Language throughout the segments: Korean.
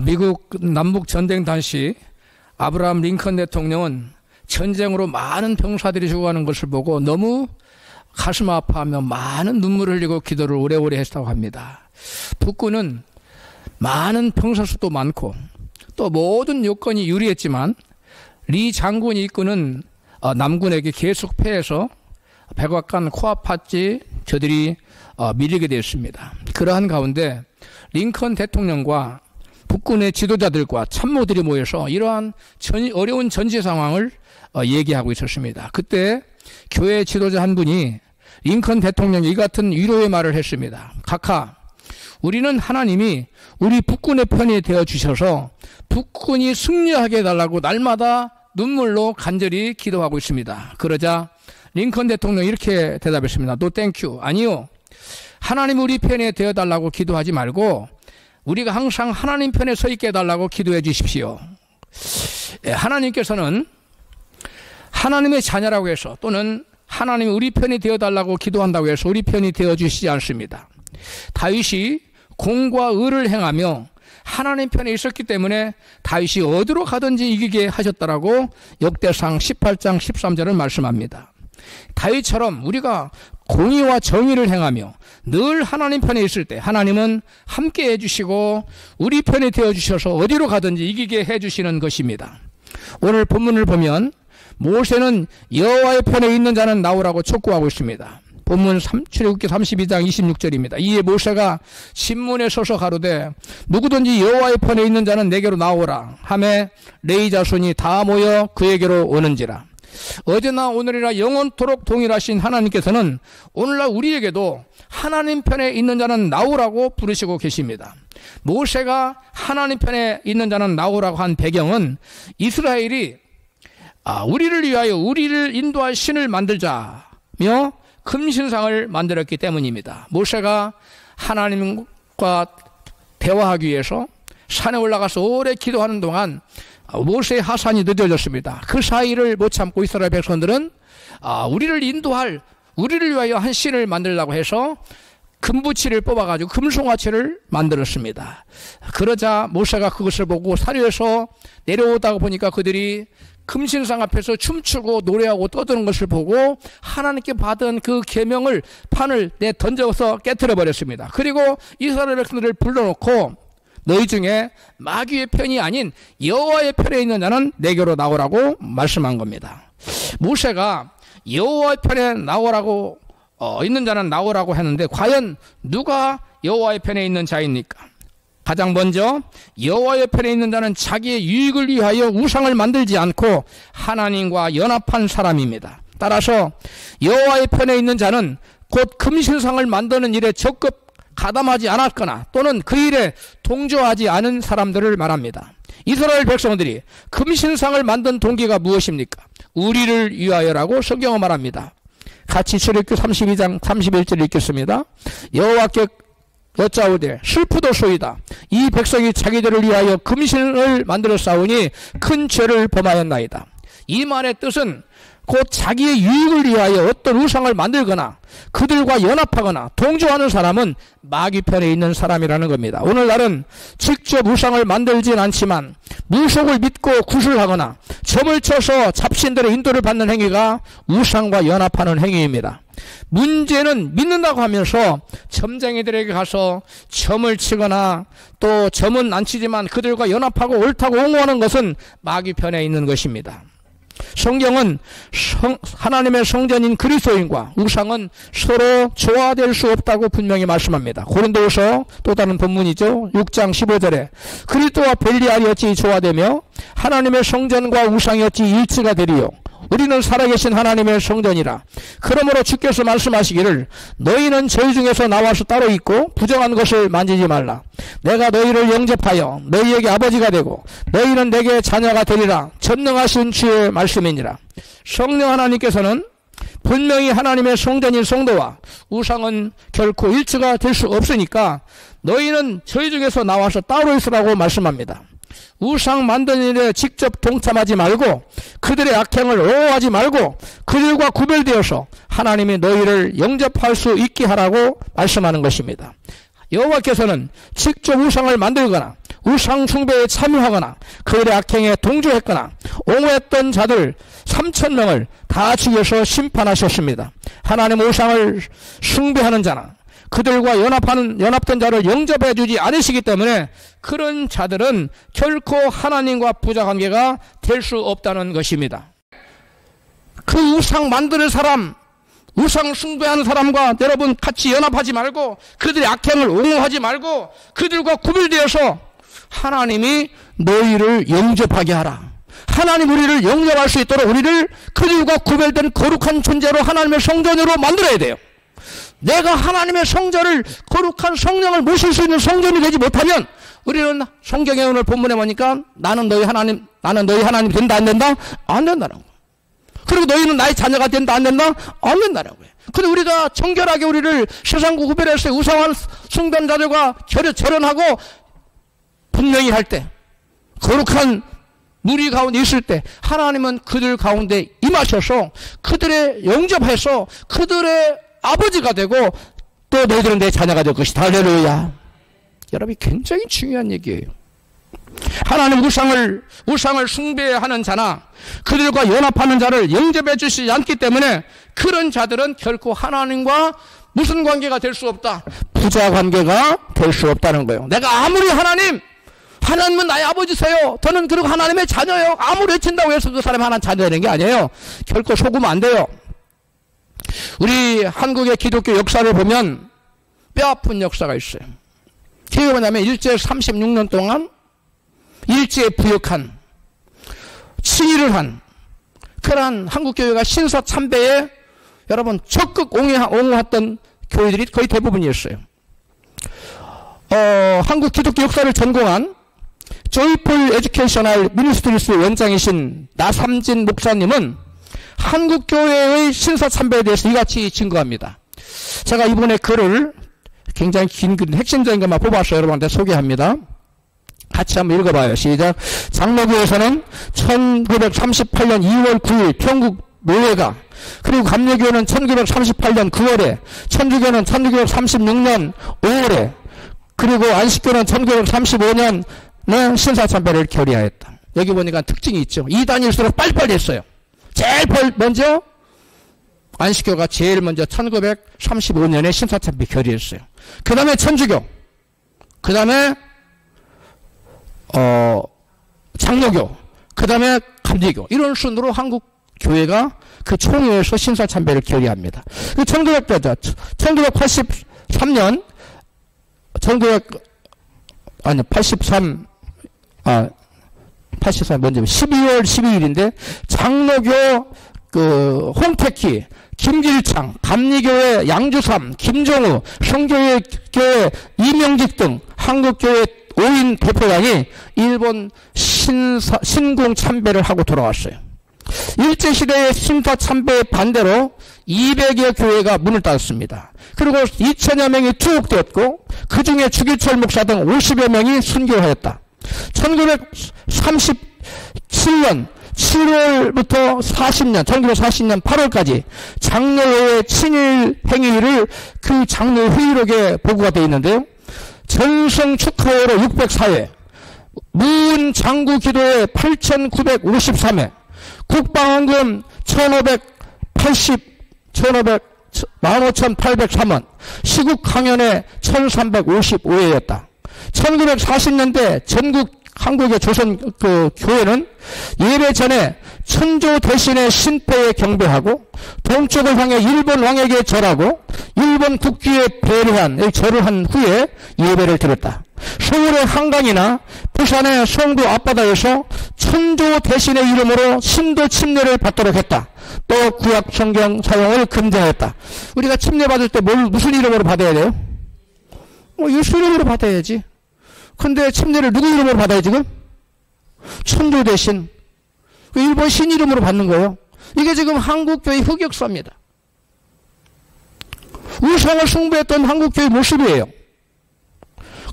미국 남북 전쟁 당시 아브라함 링컨 대통령은 전쟁으로 많은 병사들이 죽어가는 것을 보고 너무 가슴 아파하며 많은 눈물을 흘리고 기도를 오래오래 했다고 합니다. 북군은 많은 병사 수도 많고 또 모든 요건이 유리했지만 리 장군이 이끄는 남군에게 계속 패해서 백악관 코앞았지 저들이 밀리게 되었습니다. 그러한 가운데 링컨 대통령과 북군의 지도자들과 참모들이 모여서 이러한 어려운 전제 상황을 얘기하고 있었습니다. 그때 교회 지도자 한 분이 링컨 대통령이 이 같은 위로의 말을 했습니다. 각하, 우리는 하나님이 우리 북군의 편이 되어주셔서 북군이 승리하게 해달라고 날마다 눈물로 간절히 기도하고 있습니다. 그러자 링컨 대통령이 이렇게 대답했습니다. No thank you. 아니요. 하나님 우리 편에 되어달라고 기도하지 말고 우리가 항상 하나님 편에 서 있게 해달라고 기도해 주십시오. 하나님께서는 하나님의 자녀라고 해서 또는 하나님이 우리 편이 되어달라고 기도한다고 해서 우리 편이 되어주시지 않습니다. 다윗이 공과 의를 행하며 하나님 편에 있었기 때문에 다윗이 어디로 가든지 이기게 하셨다라고 역대상 18장 13절을 말씀합니다. 다윗처럼 우리가 공의와 정의를 행하며 늘 하나님 편에 있을 때 하나님은 함께 해주시고 우리 편에 되어주셔서 어디로 가든지 이기게 해주시는 것입니다. 오늘 본문을 보면 모세는 여호와의 편에 있는 자는 나오라고 촉구하고 있습니다. 본문 출애굽기 32장 26절입니다. 이에 모세가 신문에 서서 가로되 누구든지 여호와의 편에 있는 자는 내게로 나오라 하매 레위 자손이 다 모여 그에게로 오는지라. 어제나 오늘이라 영원토록 동일하신 하나님께서는 오늘날 우리에게도 하나님 편에 있는 자는 나오라고 부르시고 계십니다. 모세가 하나님 편에 있는 자는 나오라고 한 배경은 이스라엘이 우리를 위하여 우리를 인도할 신을 만들자며 금신상을 만들었기 때문입니다. 모세가 하나님과 대화하기 위해서 산에 올라가서 오래 기도하는 동안 모세의 하산이 늦어졌습니다. 그 사이를 못 참고 이스라엘 백성들은 우리를 인도할 우리를 위하여 한 신을 만들려고 해서 금부치를 뽑아가지고 금송아치를 만들었습니다. 그러자 모세가 그것을 보고 산에서 내려오다가 보니까 그들이 금신상 앞에서 춤추고 노래하고 떠드는 것을 보고 하나님께 받은 그 계명을 판을 던져서 깨트려 버렸습니다. 그리고 이스라엘 백성들을 불러놓고 너희 중에 마귀의 편이 아닌 여호와의 편에 있는 자는 내게로 나오라고 말씀한 겁니다. 모세가 여호와의 편에 나오라고 있는 자는 나오라고 했는데 과연 누가 여호와의 편에 있는 자입니까? 가장 먼저 여호와의 편에 있는 자는 자기의 유익을 위하여 우상을 만들지 않고 하나님과 연합한 사람입니다. 따라서 여호와의 편에 있는 자는 곧 금신상을 만드는 일에 적극 가담하지 않았거나 또는 그 일에 동조하지 않은 사람들을 말합니다. 이스라엘 백성들이 금신상을 만든 동기가 무엇입니까? 우리를 위하여라고 성경은 말합니다. 같이 출애굽기 32장 31절 읽겠습니다. 여호와께 여짜오되 슬프도소이다. 이 백성이 자기들을 위하여 금신을 만들어 싸우니 큰 죄를 범하였나이다. 이 말의 뜻은 곧 자기의 유익을 위하여 어떤 우상을 만들거나 그들과 연합하거나 동조하는 사람은 마귀 편에 있는 사람이라는 겁니다. 오늘날은 직접 우상을 만들진 않지만 무속을 믿고 구슬하거나 점을 쳐서 잡신들의 인도를 받는 행위가 우상과 연합하는 행위입니다. 문제는 믿는다고 하면서 점쟁이들에게 가서 점을 치거나 또 점은 안 치지만 그들과 연합하고 옳다고 옹호하는 것은 마귀 편에 있는 것입니다. 성경은 하나님의 성전인 그리스도인과 우상은 서로 조화될 수 없다고 분명히 말씀합니다. 고린도후서 또 다른 본문이죠. 6장 15절에 그리스도와 벨리알이 어찌 조화되며 하나님의 성전과 우상이 어찌 일치가 되리요. 우리는 살아계신 하나님의 성전이라. 그러므로 주께서 말씀하시기를 너희는 저희 중에서 나와서 따로 있고 부정한 것을 만지지 말라. 내가 너희를 영접하여 너희에게 아버지가 되고 너희는 내게 자녀가 되리라. 전능하신 주의 말씀이니라. 성령 하나님께서는 분명히 하나님의 성전인 성도와 우상은 결코 일치가 될 수 없으니까 너희는 저희 중에서 나와서 따로 있으라고 말씀합니다. 우상 만드는 일에 직접 동참하지 말고 그들의 악행을 옹호하지 말고 그들과 구별되어서 하나님이 너희를 영접할 수 있게 하라고 말씀하는 것입니다. 여호와께서는 직접 우상을 만들거나 우상 숭배에 참여하거나 그들의 악행에 동조했거나 옹호했던 자들 3,000명을 다 죽여서 심판하셨습니다. 하나님 우상을 숭배하는 자나 그들과 연합된 자를 영접해 주지 않으시기 때문에 그런 자들은 결코 하나님과 부자관계가 될 수 없다는 것입니다. 그 우상 만드는 사람, 우상 숭배하는 사람과 여러분 같이 연합하지 말고 그들의 악행을 옹호하지 말고 그들과 구별되어서 하나님이 너희를 영접하게 하라. 하나님 우리를 영접할 수 있도록 우리를 그들과 구별된 거룩한 존재로 하나님의 성전으로 만들어야 돼요. 내가 하나님의 성전을 거룩한 성령을 모실 수 있는 성전이 되지 못하면 우리는 성경에 오늘 본문에 보니까 나는 너희 하나님 된다 안 된다? 안 된다는 거예요. 그리고 너희는 나의 자녀가 된다 안 된다? 안 된다라고 해요. 근데 우리가 정결하게 우리를 세상과 구별해서 우상한 숭배자들과 결연하고 분명히 할 때 거룩한 무리 가운데 있을 때 하나님은 그들 가운데 임하셔서 그들의 영접해서 그들의 아버지가 되고 또 너희들은 내 자녀가 될 것이다. 할렐루야. 여러분이 굉장히 중요한 얘기예요. 하나님 우상을 숭배하는 자나 그들과 연합하는 자를 영접해 주시지 않기 때문에 그런 자들은 결코 하나님과 무슨 관계가 될 수 없다. 부자 관계가 될 수 없다는 거예요. 내가 아무리 하나님은 나의 아버지세요. 저는 그리고 하나님의 자녀예요. 아무리 외친다고 해서 그 사람이 하나님 자녀 되는 게 아니에요. 결코 속으면 안 돼요. 우리 한국의 기독교 역사를 보면 뼈아픈 역사가 있어요. 그게 뭐냐면 일제 36년 동안 일제에 부역한 치의를 한 그러한 한국교회가 신사참배에 여러분 적극 옹호했던 교회들이 거의 대부분이었어요. 한국 기독교 역사를 전공한 조이풀 에듀케이셔널 미니스트리스 원장이신 나삼진 목사님은 한국교회의 신사참배에 대해서 이같이 증거합니다. 제가 이번에 글을 굉장히 긴 글, 핵심적인 것만 뽑아서 여러분한테 소개합니다. 같이 한번 읽어봐요. 시작. 장로교에서는 1938년 2월 9일 평국 노예가, 그리고 감리교회는 1938년 9월에, 천주교는 1936년 5월에, 그리고 안식교는 1935년에 신사참배를 결의하였다. 여기 보니까 특징이 있죠. 이단일수록 빨리빨리 했어요. 제일 먼저 안식교가 제일 먼저 1935년에 신사참배 결의했어요. 그 다음에 천주교, 그 다음에 장로교, 그 다음에 감리교, 이런 순으로 한국 교회가 그 총회에서 신사참배를 결의합니다. 1983년 83 먼저 12월 12일인데 장로교 홍택희, 김길창, 감리교회 양주삼, 김종우, 성교회 이명직 등 한국교회 5인 대표단이 일본 신궁 참배를 하고 돌아왔어요. 일제시대의 신사참배에 반대로 200여 교회가 문을 닫았습니다. 그리고 2천여 명이 투옥되었고 그 중에 주기철 목사 등 50여 명이 순교하였다. 1937년 7월부터 1940년 8월까지 장로회의 친일 행위를 그 장로 회의록에 보고가 되어 있는데요. 전성 축하회로 604회, 무은 장구 기도회 8,953회, 국방헌금 15,803원, 시국 강연회 1,355회였다. 1940년대 전국 한국의 조선 교회는 예배 전에 천조 대신의 신패에 경배하고 동쪽을 향해 일본 왕에게 절하고 일본 국기에 배례한 절을 한 후에 예배를 드렸다. 서울의 한강이나 부산의 송도 앞바다에서 천조 대신의 이름으로 신도 침례를 받도록 했다. 또 구약 성경 사용을 금지하였다. 우리가 침례 받을 때 무슨 이름으로 받아야 돼요? 예수 이름으로 받아야지. 근데 침례를 누구 이름으로 받아요 지금? 천조 대신 일본 신 이름으로 받는 거예요. 이게 지금 한국교회 흑역사입니다. 우상을 숭배했던 한국교회 모습이에요.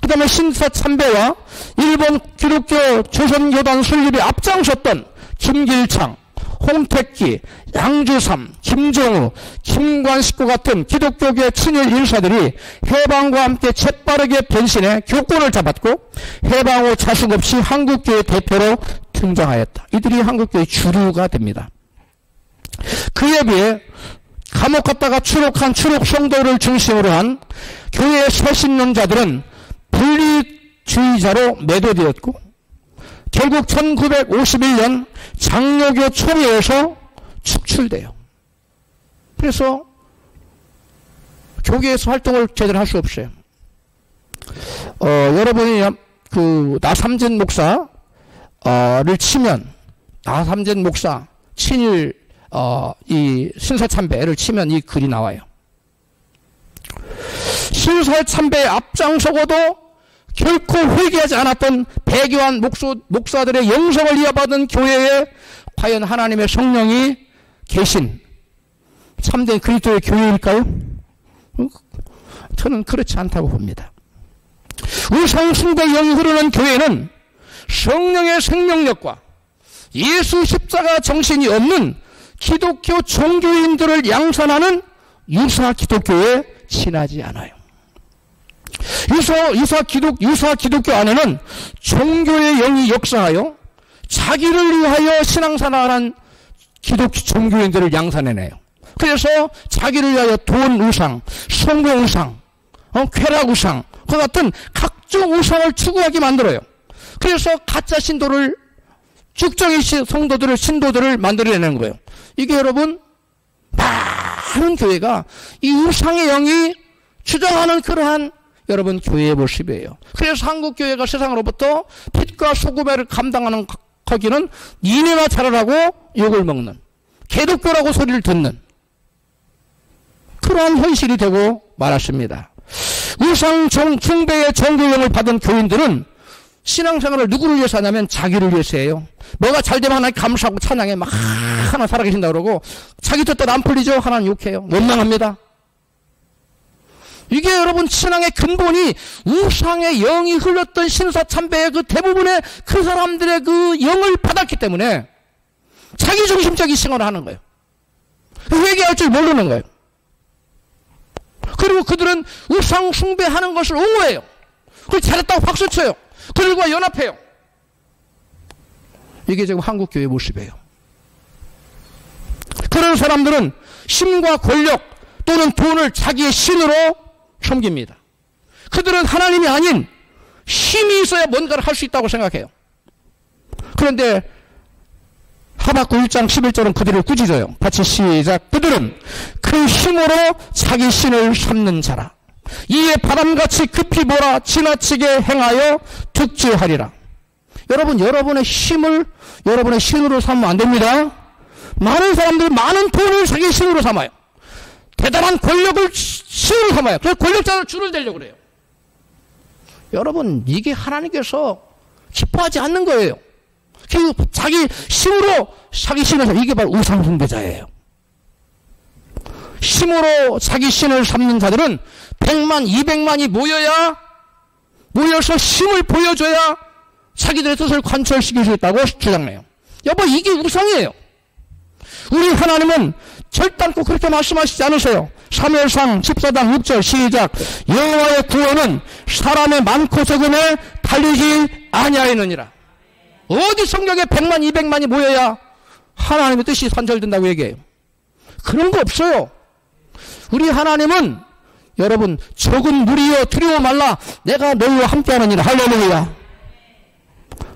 그 다음에 신사참배와 일본 기독교 조선교단 설립에 앞장섰던 김길창, 홍택기, 양주삼, 김정우, 김관식과 같은 기독교계 친일 인사들이 해방과 함께 재빠르게 변신해 교권을 잡았고 해방 후 자숙 없이 한국교회 대표로 등장하였다. 이들이 한국교회 주류가 됩니다. 그에 비해 감옥 갔다가 추록한 추록 성도를 중심으로 한 교회의 새신론자들은 분리주의자로 매도되었고 결국 1951년 장로교 총회에서 축출돼요. 그래서 교계에서 활동을 제대로 할 수 없어요. 여러분이 그 나삼진 목사를 치면 나삼진 목사 친일 이 신사참배를 치면 이 글이 나와요. 신사참배에 앞장서고도 결코 회개하지 않았던 배교한 목사들의 영성을 이어받은 교회에 과연 하나님의 성령이 계신 참된 그리스도의 교회일까요? 저는 그렇지 않다고 봅니다. 우상 숭배 영이 흐르는 교회는 성령의 생명력과 예수 십자가 정신이 없는 기독교 종교인들을 양산하는 유사 기독교에 지나지 않아요. 유사 기독교 안에는 종교의 영이 역사하여 자기를 위하여 신앙생활하는 종교인들을 양산해내요. 그래서 자기를 위하여 돈 우상, 성공 우상, 쾌락 우상, 그 같은 각종 우상을 추구하게 만들어요. 그래서 가짜 신도를, 죽정의 성도들을, 신도들을 만들어내는 거예요. 이게 여러분, 많은 교회가 이 우상의 영이 주장하는 그러한 여러분 교회의 모습이에요. 그래서 한국교회가 세상으로부터 빛과 소금을 감당하는 거기는 니네가 잘하라고 욕을 먹는, 개독교라고 소리를 듣는 그러한 현실이 되고 말았습니다. 우상 숭배의 종교형을 받은 교인들은 신앙생활을 누구를 위해서 하냐면 자기를 위해서 해요. 뭐가 잘되면 하나님 감사하고 찬양해 막 하나 살아계신다 그러고 자기 뜻대로 안 풀리죠? 하나님 욕해요. 원망합니다. 이게 여러분 신앙의 근본이 우상의 영이 흘렀던 신사참배의 그 대부분의 그 사람들의 그 영을 받았기 때문에 자기중심적인 생활을 하는 거예요. 회개할 줄 모르는 거예요. 그리고 그들은 우상 숭배하는 것을 옹호해요. 그걸 잘했다고 박수쳐요. 그들과 연합해요. 이게 지금 한국교회의 모습이에요. 그런 사람들은 힘과 권력 또는 돈을 자기의 신으로 섬깁니다. 그들은 하나님이 아닌 힘이 있어야 뭔가를 할 수 있다고 생각해요. 그런데 하박국 1장 11절은 그들을 꾸짖어요. 같이 시작. 그들은 그 힘으로 자기 신을 삼는 자라. 이에 바람같이 급히 몰아 지나치게 행하여 득죄하리라. 여러분, 여러분의 힘을 여러분의 신으로 삼으면 안 됩니다. 많은 사람들이 많은 돈을 자기 신으로 삼아요. 대단한 권력을 신으로 삼아요. 그래서 권력자를 줄을 대려고 그래요. 여러분, 이게 하나님께서 기뻐하지 않는 거예요. 자기 힘으로 자기 신을 삼는, 이게 바로 우상숭배자예요. 힘으로 자기 신을 삼는 자들은 100만, 200만이 모여서 힘을 보여줘야 자기들의 뜻을 관철시킬 수 있다고 주장해요. 여보, 이게 우상이에요. 우리 하나님은 절단코 그렇게 말씀하시지 않으세요. 사무엘상 14장 6절 시작. 여호와의 구원은 사람의 많고 적음에 달리지 아니하였느니라. 어디 성경에 100만, 200만이 모여야 하나님의 뜻이 관철된다고 얘기해요. 그런 거 없어요. 우리 하나님은 여러분, 적은 무리여 두려워 말라, 내가 너희와 함께하느니라. 할렐루야.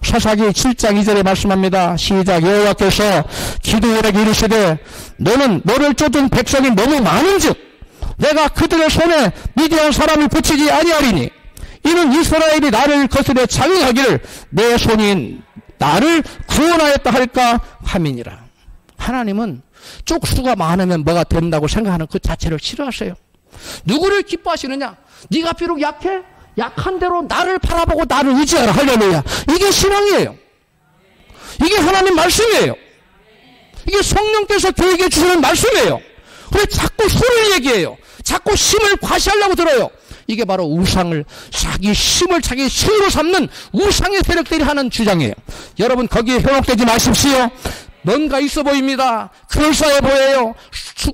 사사기 7장 2절에 말씀합니다. 시작. 여호와께서 기드온에게 이르시되 너를 쫓은 백성이 너무 많은즉 내가 그들의 손에 미디안 사람을 붙이지 아니하리니 이는 이스라엘이 나를 거스려 장애하기를 내 손이 나를 구원하였다 할까 함이니라. 하나님은 쪽수가 많으면 뭐가 된다고 생각하는 그 자체를 싫어하세요. 누구를 기뻐하시느냐? 네가 비록 약해? 약한 대로 나를 바라보고 나를 의지하라. 할렐루야. 이게 신앙이에요. 이게 하나님 말씀이에요. 이게 성령께서 교회에 주시는 말씀이에요. 왜 자꾸 수를 얘기해요? 자꾸 힘을 과시하려고 들어요. 이게 바로 우상을, 자기 힘을 자기 신으로 삼는 우상의 세력들이 하는 주장이에요. 여러분, 거기에 현혹되지 마십시오. 뭔가 있어 보입니다. 그럴싸해 보여요.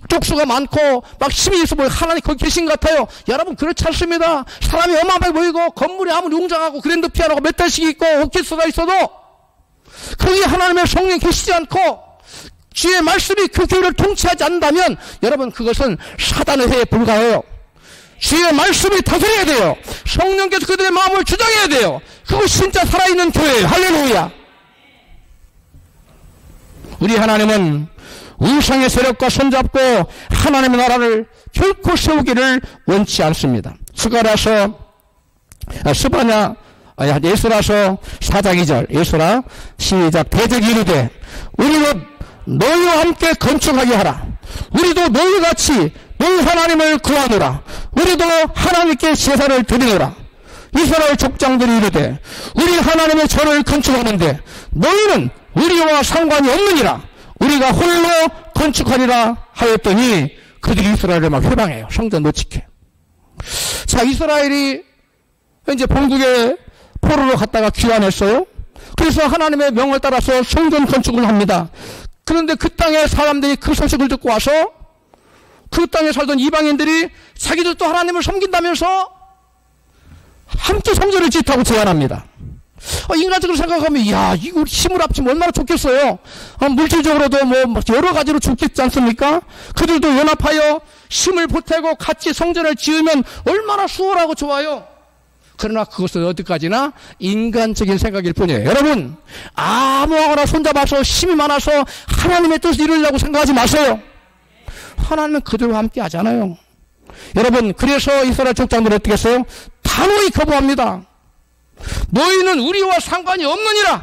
족수가 많고 막 힘이 있어 보여요. 하나님 거기 계신 것 같아요. 여러분 그렇지 않습니다. 사람이 어마어마해 보이고 건물이 아무리 웅장하고 그랜드 피아노가 몇 달씩 있고 오케스트라가 있어도 거기 하나님의 성령이 계시지 않고 주의 말씀이 그 교회를 통치하지 않는다면 여러분 그것은 사단의 회에 불과해요. 주의 말씀이 다스려야 돼요. 성령께서 그들의 마음을 주장해야 돼요. 그것이 진짜 살아있는 교회예요. 할렐루야. 우리 하나님은 우상의 세력과 손잡고 하나님의 나라를 결코 세우기를 원치 않습니다. 예수라서 4장 2절 예수라 시작. 대적이 이르되 우리는 너희와 함께 건축하게 하라. 우리도 너희같이 너희 하나님을 구하노라. 우리도 하나님께 제사를 드리노라. 이스라엘 족장들이 이르되 우리 하나님의 절을 건축하는데 너희는 우리와 상관이 없느니라. 우리가 홀로 건축하리라 하였더니 그들이 이스라엘을 막 회방해요. 성전 못 지켜. 자, 이스라엘이 이제 본국에 포로로 갔다가 귀환했어요. 그래서 하나님의 명을 따라서 성전 건축을 합니다. 그런데 그 땅의 사람들이 그 소식을 듣고 와서 그 땅에 살던 이방인들이 자기들도 하나님을 섬긴다면서 함께 성전을 짓다고 제안합니다. 인간적으로 생각하면 이야 이거 힘을 합치면 얼마나 좋겠어요. 물질적으로도 뭐 여러 가지로 좋겠지 않습니까? 그들도 연합하여 힘을 보태고 같이 성전을 지으면 얼마나 수월하고 좋아요. 그러나 그것은 어디까지나 인간적인 생각일 뿐이에요. 여러분 아무거나 손잡아서 힘이 많아서 하나님의 뜻을 이루려고 생각하지 마세요. 하나님은 그들과 함께 하잖아요. 여러분 그래서 이스라엘 족장들은 어떻게 했어요? 단호히 거부합니다. 너희는 우리와 상관이 없느니라.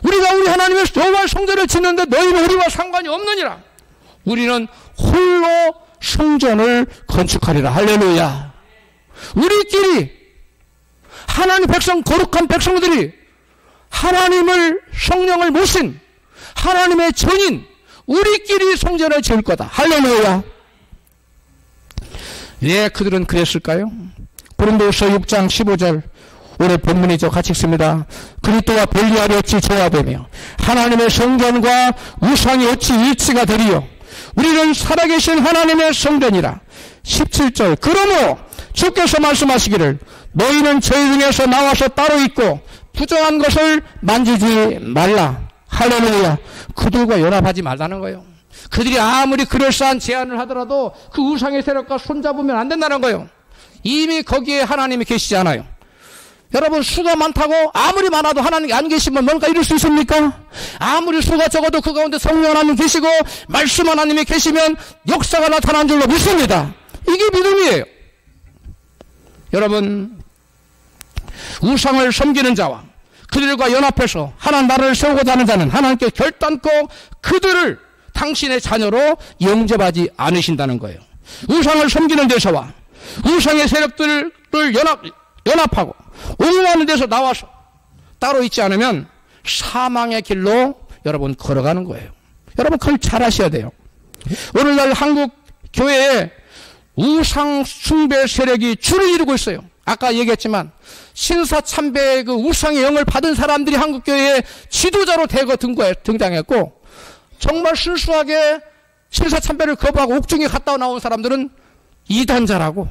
우리가 우리 하나님의 여호와의 성전을 짓는데 너희는 우리와 상관이 없느니라. 우리는 홀로 성전을 건축하리라. 할렐루야. 우리끼리 하나님 백성 거룩한 백성들이 하나님을 성령을 모신 하나님의 전인 우리끼리 성전을 지을 거다. 할렐루야. 왜 그들은 그랬을까요? 고린도서 6장 15절 오늘 본문이죠. 같이 읽습니다. 그리스도와 분리하려 어찌 조화되며 하나님의 성전과 우상이 어찌 일치가 되리요. 우리는 살아계신 하나님의 성전이라. 17절 그러므로 주께서 말씀하시기를 너희는 저희 중에서 나와서 따로 있고 부정한 것을 만지지 말라. 할렐루야. 그들과 연합하지 말라는 거예요. 그들이 아무리 그럴싸한 제안을 하더라도 그 우상의 세력과 손잡으면 안 된다는 거예요. 이미 거기에 하나님이 계시지 않아요. 여러분 수가 많다고 아무리 많아도 하나님이 안 계시면 뭔가 이룰 수 있습니까? 아무리 수가 적어도 그 가운데 성령 하나님 계시고 말씀 하나님이 계시면 역사가 나타난 줄로 믿습니다. 이게 믿음이에요. 여러분 우상을 섬기는 자와 그들과 연합해서 하나님 나라를 세우고자 하는 자는 하나님께 결단코 그들을 당신의 자녀로 영접하지 않으신다는 거예요. 우상을 섬기는 데서와 우상의 세력들을 연합하고 옹호하는 데서 나와서 따로 있지 않으면 사망의 길로 여러분 걸어가는 거예요. 여러분 그걸 잘 아셔야 돼요. 오늘날 한국 교회에 우상 숭배 세력이 줄을 이루고 있어요. 아까 얘기했지만 신사참배의 그 우상의 영을 받은 사람들이 한국 교회에 지도자로 대거 등장했고 정말 순수하게 신사참배를 거부하고 옥중에 갔다 나온 사람들은 이단자라고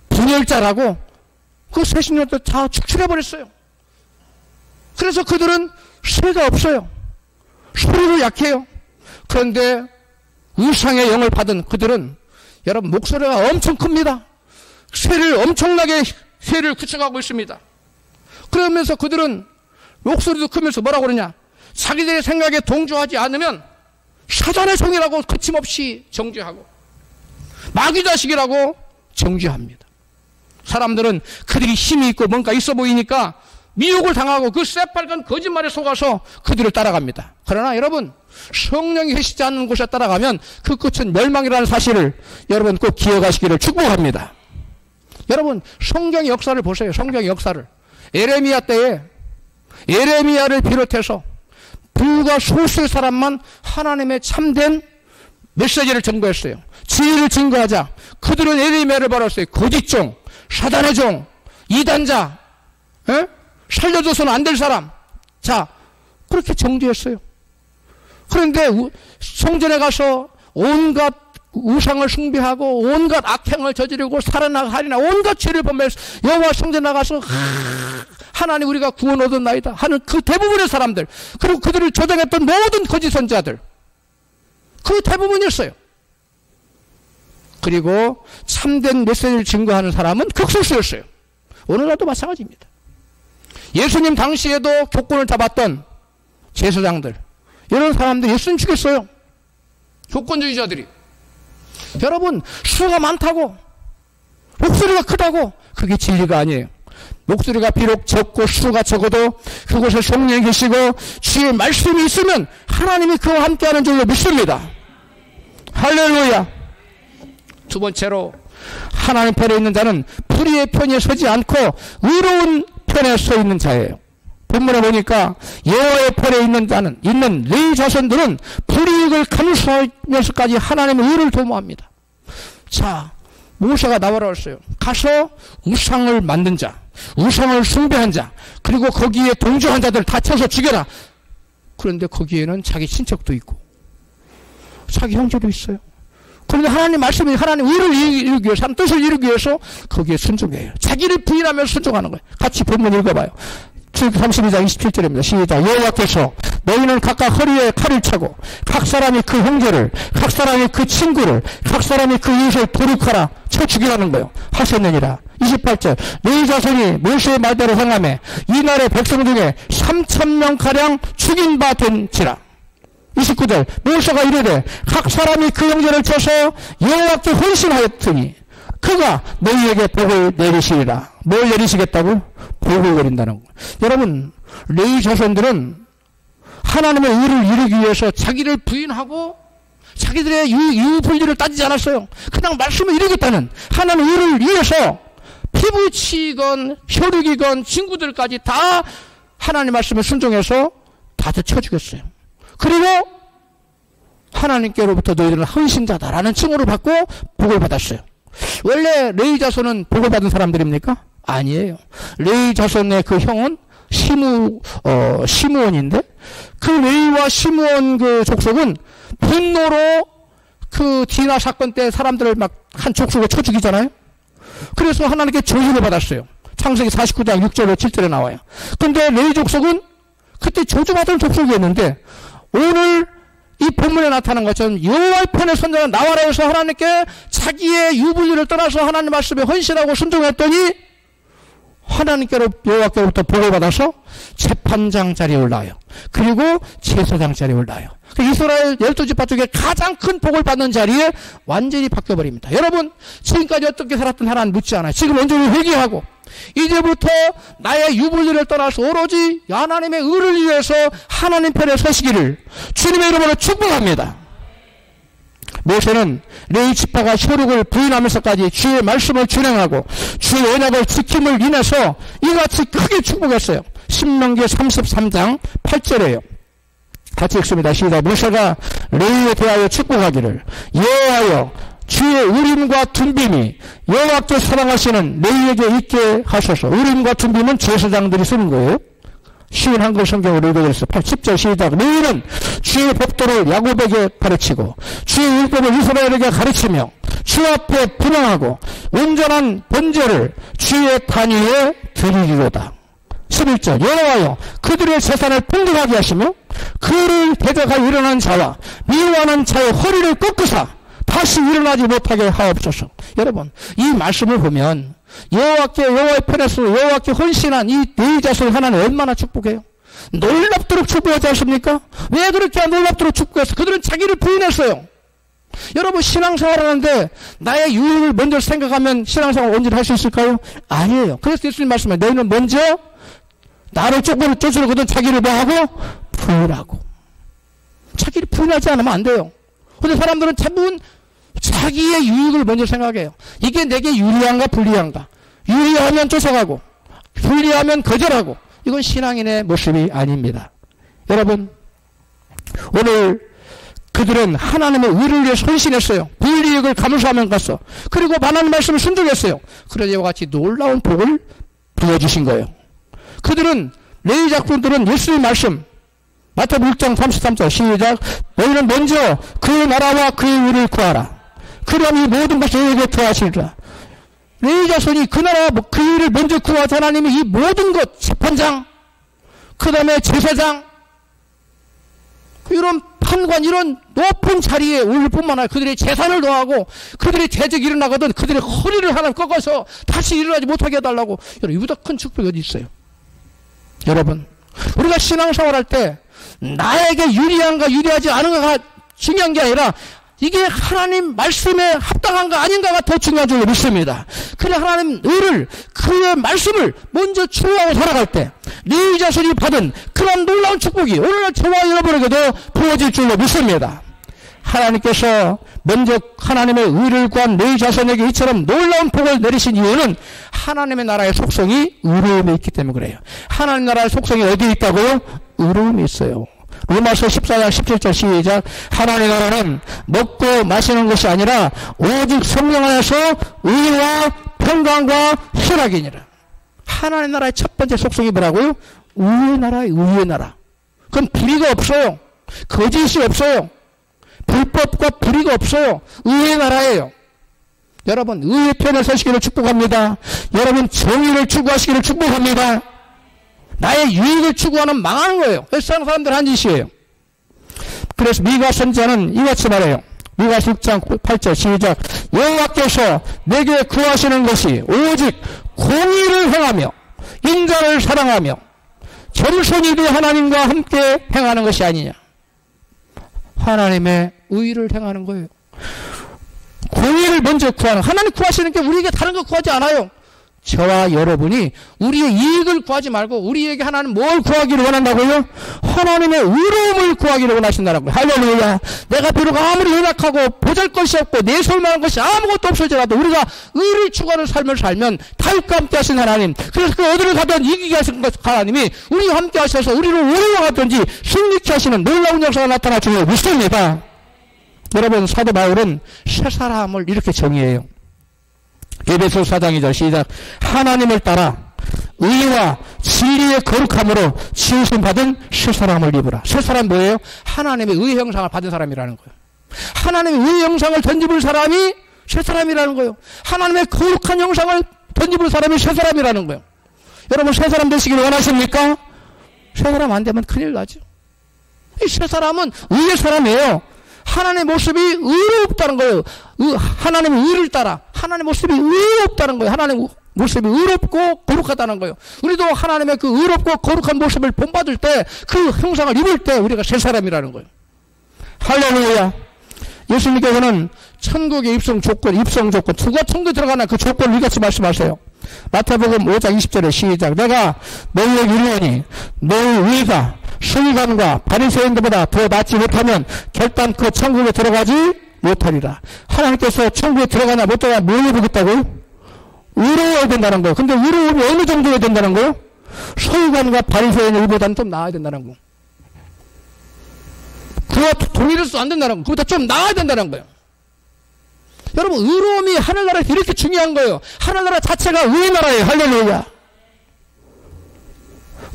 분열자라고 그 새신년도 다 축출해버렸어요. 그래서 그들은 쇠가 없어요. 소리도 약해요. 그런데 우상의 영을 받은 그들은 여러분 목소리가 엄청 큽니다. 엄청나게 쇠를 구축하고 있습니다. 그러면서 그들은 목소리도 크면서 뭐라고 그러냐. 자기들의 생각에 동조하지 않으면 사단의 종이라고 거침없이 정죄하고 마귀 자식이라고 정죄합니다. 사람들은 그들이 힘이 있고 뭔가 있어 보이니까 미혹을 당하고 그 새빨간 거짓말에 속아서 그들을 따라갑니다. 그러나 여러분 성령이 계시지 않는 곳에 따라가면 그 끝은 멸망이라는 사실을 여러분 꼭 기억하시기를 축복합니다. 여러분 성경의 역사를 보세요. 성경의 역사를 에레미야 때에 에레미야를 비롯해서 불과 소수의 사람만 하나님의 참된 메시지를 증거했어요. 진리를 증거하자 그들은 에레미야를 벌었어요. 거짓종, 사단의 종, 이단자, 살려줘서는 안 될 사람. 자 그렇게 정죄했어요. 그런데 성전에 가서 온갖 우상을 숭배하고 온갖 악행을 저지르고 살인하고 온갖 죄를 범해서 여호와 성전에 나가서 하나님 우리가 구원 얻었나이다 하는 그 대부분의 사람들, 그리고 그들을 조장했던 모든 거짓 선지자들, 그 대부분이었어요. 그리고 참된 메시지를 증거하는 사람은 극소수였어요. 오늘날도 마찬가지입니다. 예수님 당시에도 교권을 잡았던 제사장들, 이런 사람들 예수님 죽였어요. 교권주의자들이. 여러분, 수가 많다고, 목소리가 크다고, 그게 진리가 아니에요. 목소리가 비록 적고 수가 적어도 그곳에 성령이 계시고 주의 말씀이 있으면 하나님이 그와 함께하는 줄로 믿습니다. 할렐루야. 두 번째로, 하나님 편에 있는 자는 불의의 편에 서지 않고 의로운 편에 서 있는 자예요. 본문에 보니까 여호와의 편에 있는 자는, 있는 레위 자손들은 불이익을 감수하면서까지 하나님의 의를 도모합니다. 자, 모세가 나와라 했어요. 가서 우상을 만든 자, 우상을 숭배한 자, 그리고 거기에 동조한 자들 다 쳐서 죽여라. 그런데 거기에는 자기 친척도 있고 자기 형제도 있어요. 그런데 하나님 말씀이 하나님 의를 이루기 위해서, 하나님 뜻을 이루기 위해서 거기에 순종해요. 자기를 부인하면서 순종하는 거예요. 같이 본문 읽어봐요. 32장 27절입니다. 시작. 여호와께서 너희는 각각 허리에 칼을 차고 각 사람이 그 형제를, 각 사람이 그 친구를, 각 사람이 그 이웃을 도륙하라 쳐 죽이라는 거예요. 하셨느니라. 28절. 너희 자손이 모세의 말대로 행하매 이날의 백성 중에 3,000명가량 죽인 바 된지라. 29절. 모세가 이르되 각 사람이 그 형제를 쳐서 여호와께 헌신하였더니 그가 너희에게 복을 내리시리라. 뭘 내리시겠다고? 복을 내린다는 거예요. 여러분, 레위 자손들은 하나님의 의를 이루기 위해서 자기를 부인하고 자기들의 유불리를 따지지 않았어요. 그냥 말씀을 이루겠다는 하나님의 의를 위해서 피부치건 혈육이건 친구들까지 다 하나님 말씀에 순종해서 다들 쳐주겠어요. 그리고 하나님께로부터 너희들은 헌신자다라는 칭호를 받고 복을 받았어요. 원래 레위 자손은 복을 받은 사람들입니까? 아니에요. 레위 자손의 그 형은 시므온인데, 그 레위와 시므온 그 족속은 분노로 그 디나 사건 때 사람들을 막 한 족속을 쳐 죽이잖아요. 그래서 하나님께 저주를 받았어요. 창세기 49장 6절로 7절에 나와요. 근데 레위 족속은 그때 저주받은 족속이었는데, 오늘 이 본문에 나타난 것처럼 여호와의 편에 선자는 나와라 해서 하나님께 자기의 유불리를 떠나서 하나님 말씀에 헌신하고 순종했더니 하나님께로, 여호와께로부터 복을 받아서 재판장 자리에 올라와요. 그리고 제사장 자리에 올라와요. 이스라엘 12지파 중에 가장 큰 복을 받는 자리에 완전히 바뀌어버립니다. 여러분, 지금까지 어떻게 살았던 하나님 묻지 않아요. 지금 온전히 회개하고 이제부터 나의 유불리를 떠나서 오로지 하나님의 의를 위해서 하나님 편에 서시기를 주님의 이름으로 축복합니다. 모세는 레위 지파가 혈육을 부인하면서까지 주의 말씀을 준행하고 주의 언약을 지킴을 인해서 이같이 크게 축복했어요. 신명기 33장 8절에요. 같이 읽습니다. 시작. 모세가 레위에 대하여 축복하기를 여호와여 주의 우림과 둠빔이 여호와께 사랑하시는 레위에게 있게 하소서. 우림과 둠빔은 제사장들이 쓰는 거예요. 쉬운 한글 성경으로 읽어드렸어요. 10절 시작. 레위는 주의 법도를 야곱에게 가르치고 주의 율법을 이스라엘에게 가르치며 주 앞에 분향하고 온전한 번제를 주의 단위에 드리리로다. 11절. 여호와여 그들의 재산을 풍족하게 하시며 그를 대적하여 일어난 자와 미워하는 자의 허리를 꺾으사 다시 일어나지 못하게 하옵소서. 여러분, 이 말씀을 보면 여호와께, 여호와의 편에서 여호와께 헌신한 이 레위 자손 하나님 얼마나 축복해요. 놀랍도록 축복하지 않습니까? 왜 그렇게 놀랍도록 축복했어요? 그들은 자기를 부인했어요. 여러분, 신앙생활 하는데 나의 유익을 먼저 생각하면 신앙생활 온전히 할 수 있을까요? 아니에요. 그래서 예수님 말씀에 너희는 먼저 나를 쫓으려거든 자기를 뭐하고? 부인하고. 자기를 부인하지 않으면 안 돼요. 근데 사람들은 대부분 자기의 유익을 먼저 생각해요. 이게 내게 유리한가 불리한가. 유리하면 쫓아가고 불리하면 거절하고. 이건 신앙인의 모습이 아닙니다. 여러분, 오늘 그들은 하나님의 의를 위해 헌신했어요. 불이익을 감수하면 갔어. 그리고 하나님 말씀을 순종했어요. 그래서 이와 같이 놀라운 복을 부어주신 거예요. 그들은, 레위 자손들은 예수의 말씀 마태복음 6장 33절 시작. 너희는 먼저 그 나라와 그의 의를 구하라. 그러면 이 모든 것이 너희에게 더하시리라. 레위 자손이 그 나라와 그 의를 먼저 구하자. 하나님이 이 모든 것, 재판장, 그 다음에 제사장, 이런 판관, 이런 높은 자리에 올릴 뿐만 아니라 그들의 재산을 더하고 그들의 대적이 일어나거든 그들의 허리를 하나 꺾어서 다시 일어나지 못하게 해달라고. 여러분, 이보다 큰 축복이 어디 있어요? 여러분, 우리가 신앙생활할 때 나에게 유리한가 유리하지 않은가가 중요한 게 아니라 이게 하나님 말씀에 합당한가 아닌가가 더 중요한 줄로 믿습니다. 그래 하나님 의를, 그의 말씀을 먼저 추구하고 살아갈 때 레위 자손이 받은 그런 놀라운 축복이 오늘날 저와 여러분에게도 부어질 줄로 믿습니다. 하나님께서 먼저 하나님의 의를 구한 레위 자손에게 이처럼 놀라운 복을 내리신 이유는 하나님의 나라의 속성이 의로움에 있기 때문에 그래요. 하나님 나라의 속성이 어디에 있다고요? 의로움이 있어요. 로마서 14장 17절 시작. 하나님의 나라는 먹고 마시는 것이 아니라 오직 성령 안에서 의와 평강과 희락이니라. 하나님의 나라의 첫 번째 속성이 뭐라고요? 의의 나라예요. 의의 나라. 그건 불의가 없어요. 거짓이 없어요. 불법과 불의가 없어요. 의의 나라예요. 여러분, 의의 편에 서시기를 축복합니다. 여러분, 정의를 추구하시기를 축복합니다. 나의 유익을 추구하는 망하는 거예요. 세상 사람들 한 짓이에요. 그래서 미가 선지자는 이같이 말해요. 미가서 6장 8절 시작. 여호와께서 내게 구하시는 것이 오직 공의를 행하며 인자를 사랑하며 겸손히 네 하나님과 함께 행하는 것이 아니냐. 하나님의 의를 행하는 거예요. 공의를 먼저 구하는, 하나님 구하시는 게 우리에게 다른 거 구하지 않아요. 저와 여러분이 우리의 이익을 구하지 말고 우리에게 하나님 뭘 구하기를 원한다고요? 하나님의 의로움을 구하기를 원하신다는 거예요. 할렐루야. 내가 비록 아무리 연약하고 보잘것이 없고 내세울만한 것이 아무것도 없을지라도 우리가 의를 추구하는 삶을 살면 다윗과 함께 하신 하나님, 그래서 그 어디를 가든 이기게 하신 하나님이 우리와 함께 하셔서 우리를 오래와 가든지 승리케 하시는 놀라운 역사가 나타날 줄로 믿습니다. 여러분, 사도 바울은 새 사람을 이렇게 정의해요. 에베소 4장 2절 시작. 하나님을 따라 의와 진리의 거룩함으로 지으심 받은 새 사람을 입으라. 새 사람 뭐예요? 하나님의 의의 형상을 받은 사람이라는 거예요. 하나님의 의의 형상을 던집을 사람이 새 사람이라는 거예요. 하나님의 거룩한 형상을 던집을 사람이 새 사람이라는 거예요. 여러분, 새 사람 되시기를 원하십니까? 새 사람 안 되면 큰일 나죠. 이 새 사람은 의의 사람이에요. 하나님의 모습이 의롭다는 거예요. 하나님의 의를 따라 하나님의 모습이 의롭다는 거예요. 하나님의 모습이 의롭고 거룩하다는 거예요. 우리도 하나님의 그 의롭고 거룩한 모습을 본받을 때, 그 형상을 입을 때 우리가 새 사람이라는 거예요. 할렐루야. 예수님께서는 천국의 입성 조건 누가 천국에 들어가나 그 조건을 이같이 말씀하세요. 마태복음 5장 20절에 시작. 내가 너희에게 이르노니 너희 의가 서기관과 바리새인들보다 더 낫지 못하면 결단코 천국에 들어가지 못하리라. 하나님께서 천국에 들어가냐 못 들어가냐 뭘 해보겠다고요? 의로워야 된다는 거예요. 근데 의로움이 어느 정도여야 된다는 거예요? 서기관과 바리새인들보다는 좀 나아야 된다는 거예요. 그와 동일해서 안 된다는 거예요. 그보다 좀 나아야 된다는 거예요. 여러분, 의로움이 하늘나라에서 이렇게 중요한 거예요. 하늘나라 자체가 의의 나라예요. 할렐루야.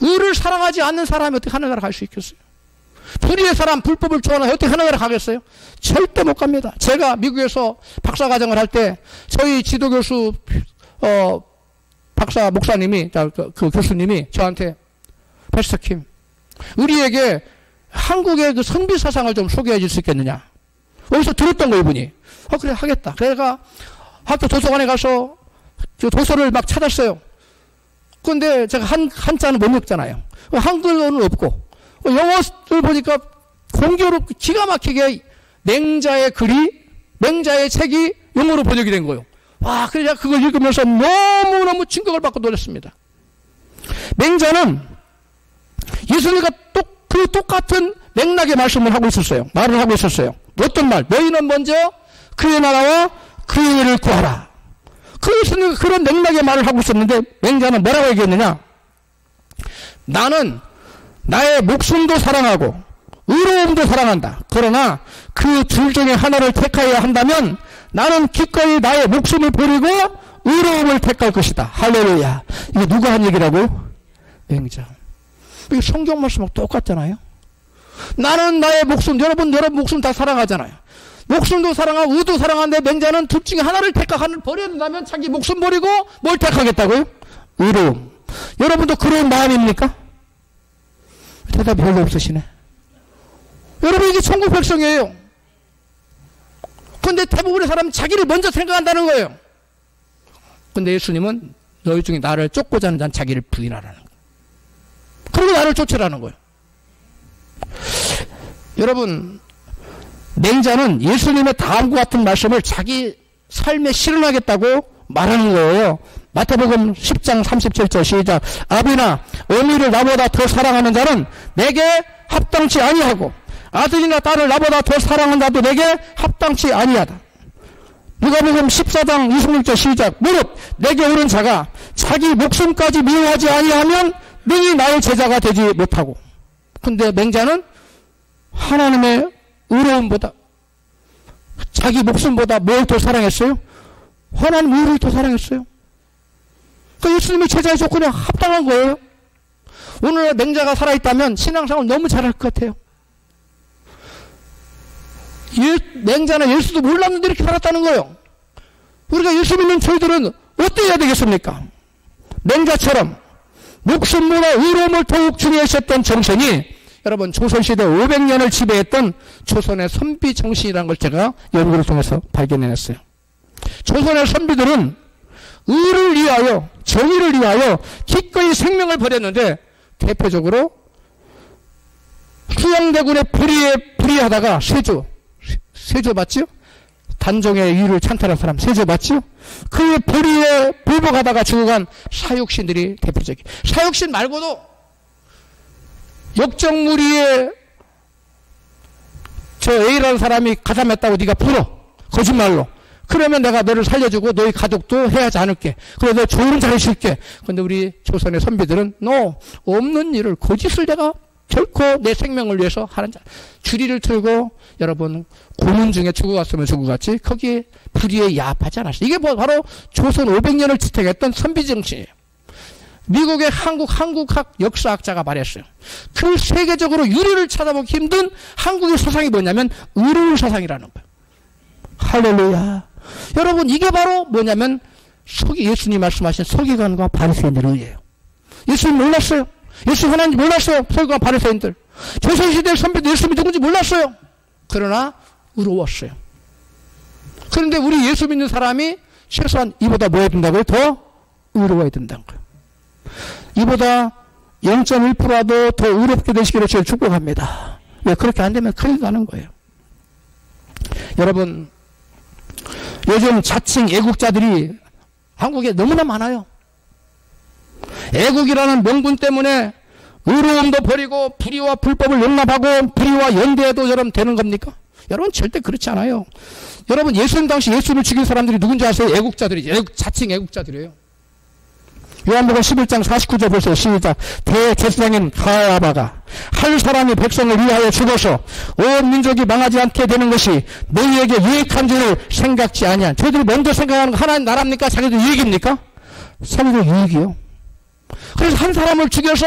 의를 사랑하지 않는 사람이 어떻게 하늘나라 갈 수 있겠어요? 불의의 사람, 불법을 좋아하는 어떻게 하늘나라 가겠어요? 절대 못 갑니다. 제가 미국에서 박사과정을 할 때 저희 지도교수 박사 목사님이, 그 교수님이 저한테 패스터 킴, 우리에게 한국의 그 선비 사상을 좀 소개해 줄 수 있겠느냐. 어디서 들었던 거 이분이. 그래 하겠다. 그래가 학교 도서관에 가서 그 도서를 막 찾았어요. 근데 제가 한자는 못 읽잖아요. 한글로는 없고, 영어를 보니까 공교롭고 기가 막히게 맹자의 글이, 맹자의 책이 영어로 번역이 된 거예요. 와, 그래서 제가 그걸 읽으면서 너무너무 충격을 받고 놀랐습니다. 맹자는 예수님과 그 똑같은 맥락의 말씀을 하고 있었어요. 말을 하고 있었어요. 어떤 말? 너희는 먼저 그의 나라와 그의 의를 구하라. 그 예수님이 그런 맥락의 말을 하고 있었는데 맹자는 뭐라고 얘기했느냐? 나는 나의 목숨도 사랑하고 의로움도 사랑한다. 그러나 그 둘 중에 하나를 택하여야 한다면 나는 기꺼이 나의 목숨을 버리고 의로움을 택할 것이다. 할렐루야. 이게 누가 한 얘기라고? 맹자. 이게 성경 말씀하고 똑같잖아요. 나는 나의 목숨, 여러분 목숨 다 사랑하잖아요. 목숨도 사랑하고 의도 사랑하는데 맹자는 둘 중에 하나를 하나를 버려야 된다면 자기 목숨 버리고 뭘 택하겠다고요? 의로움. 여러분도 그런 마음입니까? 대답이 별로 없으시네. 여러분 이게 천국 백성이에요. 그런데 대부분의 사람은 자기를 먼저 생각한다는 거예요. 근데 예수님은 너희 중에 나를 쫓고자 하는 자는 자기를 부인하라는 거예요. 그리고 나를 쫓으라는 거예요. 여러분, 맹자는 예수님의 다음과 같은 말씀을 자기 삶에 실현하겠다고 말하는 거예요. 마태복음 10장 37절 시작. 아비나 어미를 나보다 더 사랑하는 자는 내게 합당치 아니하고 아들이나 딸을 나보다 더 사랑하는 자도 내게 합당치 아니하다. 누가복음 14장 26절 시작. 무릇 내게 오는 자가 자기 목숨까지 미워하지 아니하면 능히 나의 제자가 되지 못하고. 근데 맹자는 하나님의 의로움보다 자기 목숨보다 뭘 더 사랑했어요? 하나님 의를 더 사랑했어요. 그러니까 예수님의 제자의 조건에 합당한 거예요. 오늘날 맹자가 살아있다면 신앙생활 너무 잘할 것 같아요. 맹자는 예수도 몰랐는데 이렇게 살았다는 거예요. 우리가 예수 믿는 저희들은 어때야 되겠습니까? 맹자처럼 목숨보다 의로움을 더욱 중요시했던 정신이 여러분 조선시대 500년을 지배했던 조선의 선비 정신이라는 걸 제가 연구를 통해서 발견해냈어요. 조선의 선비들은 의를 위하여 정의를 위하여 기꺼이 생명을 버렸는데 대표적으로 수양대군의 불의하다가 세조 맞죠? 단종의 이유를 찬탈한 사람 세조 맞죠? 그의 불의에 불복하다가 죽어간 사육신들이 대표적이에요. 사육신 말고도 역정무리에 저 A라는 사람이 가담했다고 네가 풀어. 거짓말로. 그러면 내가 너를 살려주고 너희 가족도 해하지 않을게. 그래 너 좋은 자리 쉴게. 근데 우리 조선의 선비들은 너 없는 일을 거짓을 내가 결코 내 생명을 위해서 하는 자. 주리를 틀고 여러분 고문 중에 죽어갔으면 죽어갔지 거기에 불의에 야합하지 않았어요. 이게 바로 조선 500년을 지탱했던 선비 정신이에요. 미국의 한국학 역사학자가 말했어요. 그 세계적으로 유리를 찾아보기 힘든 한국의 사상이 뭐냐면 의로운 사상이라는 거예요. 할렐루야. 여러분 이게 바로 뭐냐면 예수님 말씀하신 서기관과 바리새인들의 의예요. 예수님 몰랐어요. 예수 하나님 몰랐어요. 서기관 바리새인들. 조선시대 선배들 예수님이 누군지 몰랐어요. 그러나 의로웠어요. 그런데 우리 예수 믿는 사람이 최소한 이보다 뭐 해야 된다고요? 더 의로워야 된다는 거예요. 이보다 0.1%라도 더 의롭게 되시기를 저를 축복합니다. 왜 그렇게 안 되면 큰일 나는 거예요. 여러분 요즘 자칭 애국자들이 한국에 너무나 많아요. 애국이라는 명분 때문에 의로움도 버리고 불의와 불법을 용납하고 불의와 연대해도 여러분 되는 겁니까? 여러분 절대 그렇지 않아요. 여러분 예수님 당시 예수를 죽인 사람들이 누군지 아세요? 애국자들이죠. 자칭 애국자들이에요. 요한복음 11장 49절 보세요. 시작. 대제사장인 가야바가 한 사람이 백성을 위하여 죽어서 온 민족이 망하지 않게 되는 것이 너희에게 유익한 줄을 생각지 아니한. 저희들이 먼저 생각하는 거 하나님 나라입니까? 자기들 유익입니까? 자기들 유익이요. 그래서 한 사람을 죽여서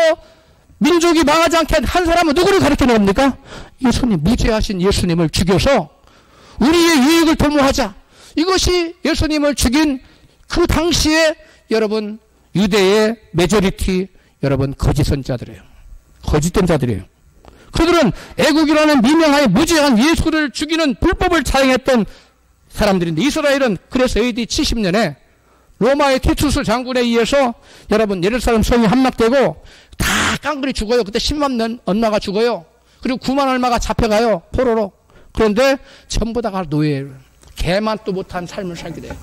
민족이 망하지 않게 한 사람은 누구를 가르치는 겁니까? 예수님, 무죄하신 예수님을 죽여서 우리의 유익을 도모하자. 이것이 예수님을 죽인 그 당시에 여러분 유대의 메조리티 여러분 거짓 선자들이에요. 거짓된 자들이에요. 그들은 애국이라는 미명하에 무죄한 예수를 죽이는 불법을 자행했던 사람들인데 이스라엘은 그래서 AD 70년에 로마의 티투스 장군에 의해서 여러분 예루살렘 성이 함락되고 다 깡그리 죽어요. 그때 10만 명 얼마가 죽어요. 그리고 9만 얼마가 잡혀가요. 포로로. 그런데 전부 다가 노예예요. 개만 또 못한 삶을 살게 돼요.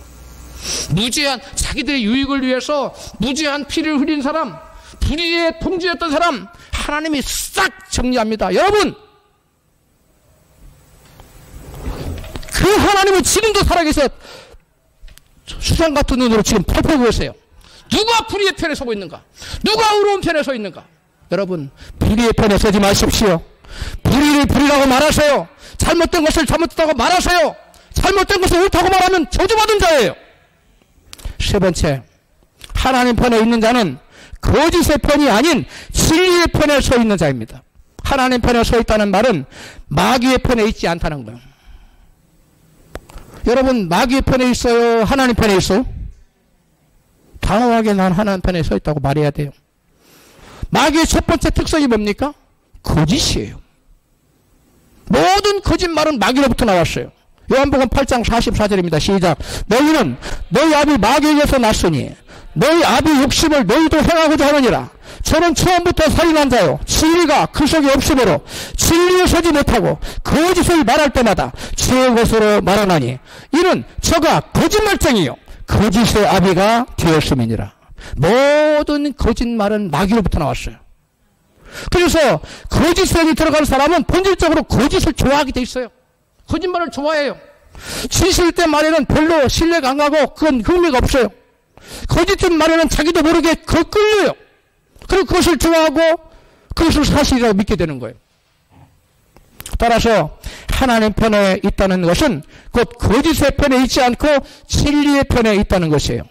무죄한 자기들의 유익을 위해서 무죄한 피를 흘린 사람, 불의에 통제했던 사람 하나님이 싹 정리합니다. 여러분 그 하나님은 지금도 살아계셔. 수상 같은 눈으로 지금 펄펄 보세요. 누가 불의의 편에 서고 있는가? 누가 의로운 편에 서 있는가? 여러분 불의의 편에 서지 마십시오. 불의를 불의라고 말하세요. 잘못된 것을 잘못됐다고 말하세요. 잘못된 것을 옳다고 말하면 저주받은 자예요. 세 번째, 하나님 편에 있는 자는 거짓의 편이 아닌 진리의 편에 서 있는 자입니다. 하나님 편에 서 있다는 말은 마귀의 편에 있지 않다는 거예요. 여러분, 마귀의 편에 있어요? 하나님 편에 있어요? 단호하게 난 하나님 편에 서 있다고 말해야 돼요. 마귀의 첫 번째 특성이 뭡니까? 거짓이에요. 모든 거짓말은 마귀로부터 나왔어요. 요한복음 8장 44절입니다. 시작. 너희는 너희 아비 마귀에게서 났으니 너희 아비 욕심을 너희도 행하고자 하느니라. 저는 처음부터 살인한 자요 진리가 그 속에 없으므로 진리에 서지 못하고 거짓을 말할 때마다 제 것으로 말하나니 이는 저가 거짓말쟁이요 거짓의 아비가 되었음이니라. 모든 거짓말은 마귀로부터 나왔어요. 그래서 거짓성이 들어간 사람은 본질적으로 거짓을 좋아하게 돼 있어요. 거짓말을 좋아해요. 진실된 말에는 별로 신뢰가 안 가고 그건 흥미가 없어요. 거짓된 말에는 자기도 모르게 끌려요. 그리고 그것을 좋아하고 그것을 사실이라고 믿게 되는 거예요. 따라서 하나님 편에 있다는 것은 곧 거짓의 편에 있지 않고 진리의 편에 있다는 것이에요.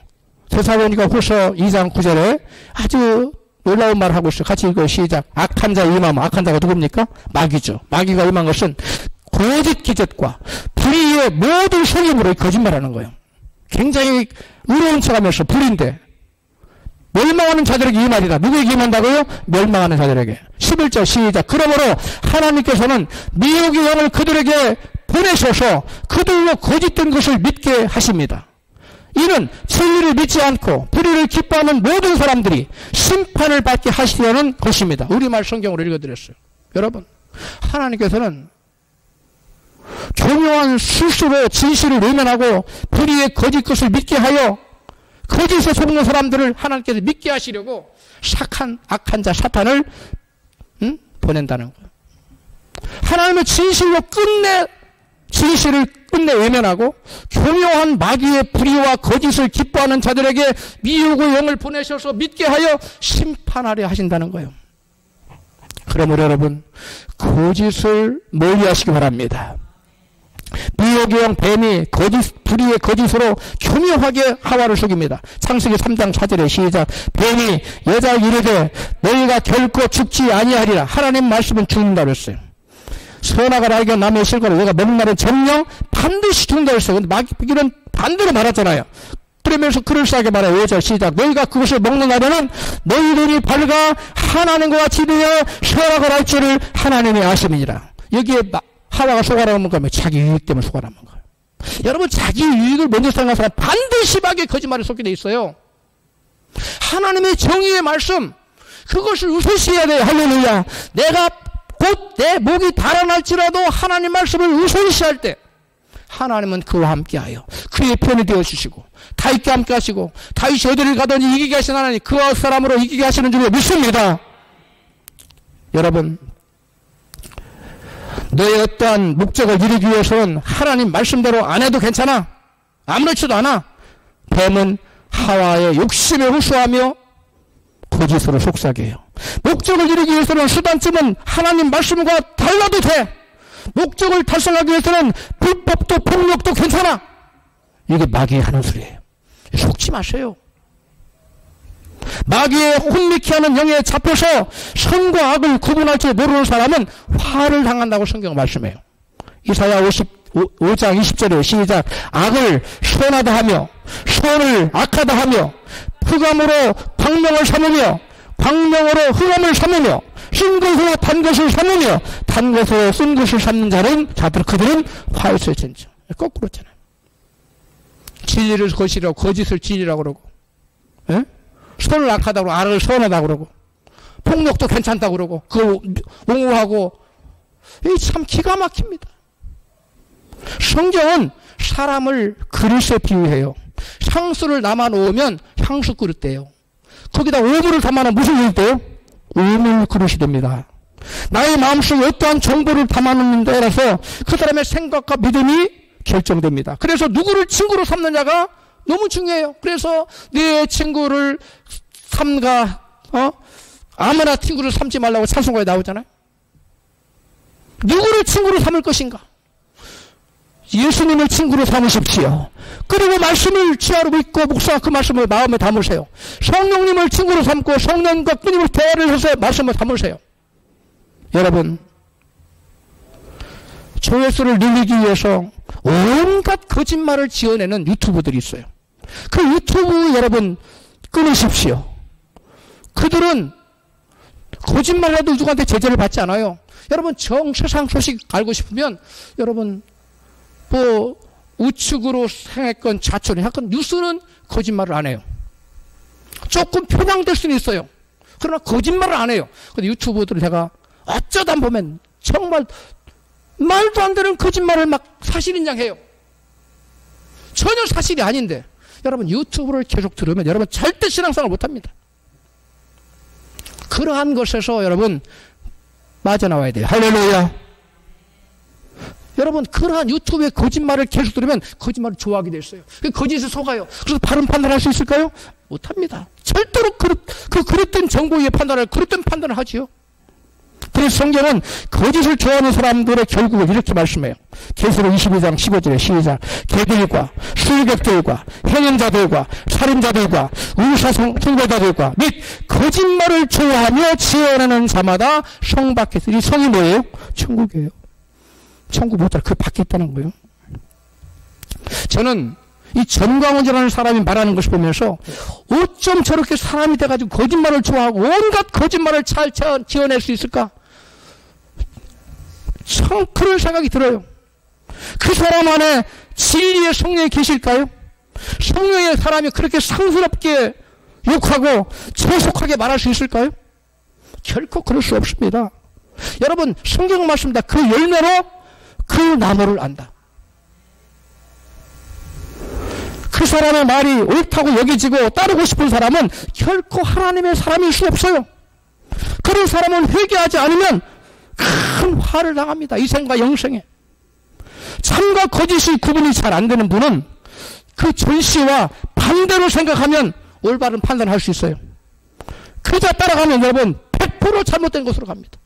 데살로니가 후서 2장 9절에 아주 놀라운 말을 하고 있어요. 같이 읽어요. 시작. 악한 자 임하면, 악한 자가 누굽니까? 마귀죠. 마귀가 임한 것은 거짓 기적과 불의의 모든 속임으로 거짓말하는 거예요. 굉장히 의로운 척하면서 불인데 멸망하는 자들에게 이 말이다. 누구에게 임한다고요? 멸망하는 자들에게. 11절 시작. 그러므로 하나님께서는 미혹의 영을 그들에게 보내셔서 그들로 거짓된 것을 믿게 하십니다. 이는 진리를 믿지 않고 불의를 기뻐하는 모든 사람들이 심판을 받게 하시려는 것입니다. 우리말 성경으로 읽어드렸어요. 여러분, 하나님께서는 교묘한 술수로 진실을 외면하고 불의의 거짓 것을 믿게 하여 거짓에 속는 사람들을 하나님께서 믿게 하시려고 악한 자 사탄을 보낸다는 거예요. 하나님의 진실로 진실을 끝내 외면하고 교묘한 마귀의 불의와 거짓을 기뻐하는 자들에게 미혹의 영을 보내셔서 믿게 하여 심판하려 하신다는 거예요. 그러므로 여러분, 거짓을 멀리하시기 바랍니다. 미혹의 영 뱀이 불의의 거짓으로 교묘하게 하와를 속입니다. 창세기 3장 4절에 시작. 뱀이 여자에게 이르되 너희가 결코 죽지 아니하리라. 하나님 말씀은 죽는다고 했어요. 선악을 알게 남의 실과를 내가 먹는 날은 정녕 반드시 죽는다고 했어요. 근데 마귀는 반대로 말하잖아요. 그러면서 그럴싸하게 말해요. 5절 시작. 너희가 그것을 먹는 날에는 너희 눈이 밝아 하나님과 같이 되어 선악을 알 줄을 하나님이 아심이니라. 여기에 하와가 속아라는 거면 자기 유익 때문에 속아라는 거예요. 여러분, 자기 유익을 먼저 생각하는 사람 반드시 마귀의 거짓말에 속게 돼 있어요. 하나님의 정의의 말씀, 그것을 우선시해야 돼요. 할렐루야. 내가 곧 내 목이 달아날지라도 하나님 말씀을 우선시할 때 하나님은 그와 함께하여 그의 편이 되어주시고 다윗과 함께 하시고 다윗이 어디를 가든지 이기게 하신 하나님, 그와 사람으로 이기게 하시는 줄로 믿습니다. 여러분, 너의 어떠한 목적을 이루기 위해서는 하나님 말씀대로 안 해도 괜찮아. 아무렇지도 않아. 뱀은 하와의 욕심에 흡수하며 거짓으로 속삭여요. 목적을 이루기 위해서는 수단쯤은 하나님 말씀과 달라도 돼. 목적을 달성하기 위해서는 불법도 폭력도 괜찮아. 이게 마귀의 하는 소리예요. 속지 마세요. 마귀의 혼미케 하는 영에 잡혀서 선과 악을 구분할 줄 모르는 사람은 화를 당한다고 성경 말씀해요. 이사야 55장 20절에 시작. 악을 선하다 하며 선을 악하다 하며 흑암으로 광명을 삼으며 광명으로 흑암을 삼으며 쓴 것으로 단 것을 삼으며 단 것으로 쓴 것을 삼는 그들은 화에서 전죠. 거꾸로잖아요. 진리를 거짓이라고 거짓을 진리라고 그러고, 예? 선을 악하다고 그러고 악을 선하다고 그러고 폭력도 괜찮다고 그러고 그걸 옹호하고, 참 기가 막힙니다. 성경은 사람을 그릇에 비유해요. 향수를 남아 놓으면 향수 그릇 돼요. 거기다 오물을 담아놓으면 무슨 그릇 돼요? 오물 그릇이 됩니다. 나의 마음속에 어떠한 정보를 담아놓는 데에 따라서 그 사람의 생각과 믿음이 결정됩니다. 그래서 누구를 친구로 삼느냐가 너무 중요해요. 그래서 내 친구를 삼가, 아무나 친구를 삼지 말라고 찬송가에 나오잖아요. 누구를 친구로 삼을 것인가? 예수님을 친구로 삼으십시오. 그리고 말씀을 지하로 믿고 묵상하고 그 말씀을 마음에 담으세요. 성령님을 친구로 삼고 성령과 끊임없이 대화를 해서 말씀을 담으세요. 여러분, 조회수를 늘리기 위해서 온갖 거짓말을 지어내는 유튜브들이 있어요. 그 유튜브 여러분 끊으십시오. 그들은 거짓말해도 누구한테 제재를 받지 않아요. 여러분, 세상 소식 알고 싶으면 여러분 뭐 우측으로 행했건 좌측으로 행했건 뉴스는 거짓말을 안 해요. 조금 편향될 수는 있어요. 그러나 거짓말을 안 해요. 근데 유튜브들을 제가 어쩌다 보면 정말 말도 안 되는 거짓말을 막 사실인 양 해요. 전혀 사실이 아닌데 여러분 유튜브를 계속 들으면 여러분 절대 신앙생활을 못합니다. 그러한 것에서 여러분 빠져나와야 돼요. 할렐루야. 여러분 그러한 유튜브의 거짓말을 계속 들으면 거짓말을 좋아하게 됐어요. 거짓에 속아요. 그래서 바른 판단할 수 있을까요? 못합니다. 절대로 그릇된 정보에 판단을 그릇된 판단을 하지요. 그래서 성경은 거짓을 좋아하는 사람들의 결국을 이렇게 말씀해요. 계시록 22장 15절에 시작. 개들과 술객들과 행행자들과 살인자들과 우사성자들과 및 거짓말을 좋아하며 지어내는 자마다 성 밖에서, 이 성이 뭐예요? 천국이에요. 천국 못할 그 밖에 있다는 거예요. 저는 이 전광훈이라는 사람이 말하는 것을 보면서 어쩜 저렇게 사람이 돼가지고 거짓말을 좋아하고 온갖 거짓말을 잘 지어낼 수 있을까? 참 그런 생각이 들어요. 그 사람 안에 진리의 성령이 계실까요? 성령의 사람이 그렇게 상스럽게 욕하고 재속하게 말할 수 있을까요? 결코 그럴 수 없습니다. 여러분 성경 말씀입니다. 그 열매로 그 나무를 안다. 그 사람의 말이 옳다고 여겨지고 따르고 싶은 사람은 결코 하나님의 사람일 수 없어요. 그런 사람은 회개하지 않으면 큰 화를 당합니다. 이 생과 영생에. 참과 거짓이 구분이 잘 안 되는 분은 그 전시와 반대로 생각하면 올바른 판단을 할 수 있어요. 그저 따라가면 여러분 100% 잘못된 곳으로 갑니다.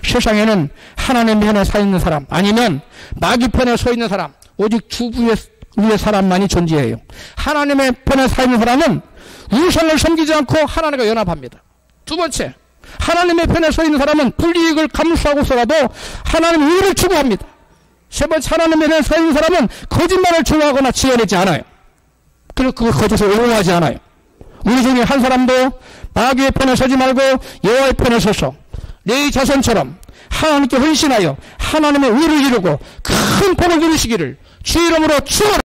세상에는 하나님 편에 서 있는 사람 아니면 마귀 편에 서 있는 사람 오직 두 부의 사람만이 존재해요. 하나님의 편에 서 있는 사람은 우상을 섬기지 않고 하나님과 연합합니다. 두 번째, 하나님의 편에 서 있는 사람은 불이익을 감수하고서라도 하나님의 의를 추구합니다. 세 번째, 하나님의 편에 서 있는 사람은 거짓말을 좋아하거나 지어내지 않아요. 그리고 그 거짓을 옹호하지 않아요. 우리 중에 한 사람도 마귀의 편에 서지 말고 여호와의 편에 서서 내 자손처럼 하나님께 헌신하여 하나님의 의를 이루고 큰 복을 누리시기를 주 이름으로 축원합니다.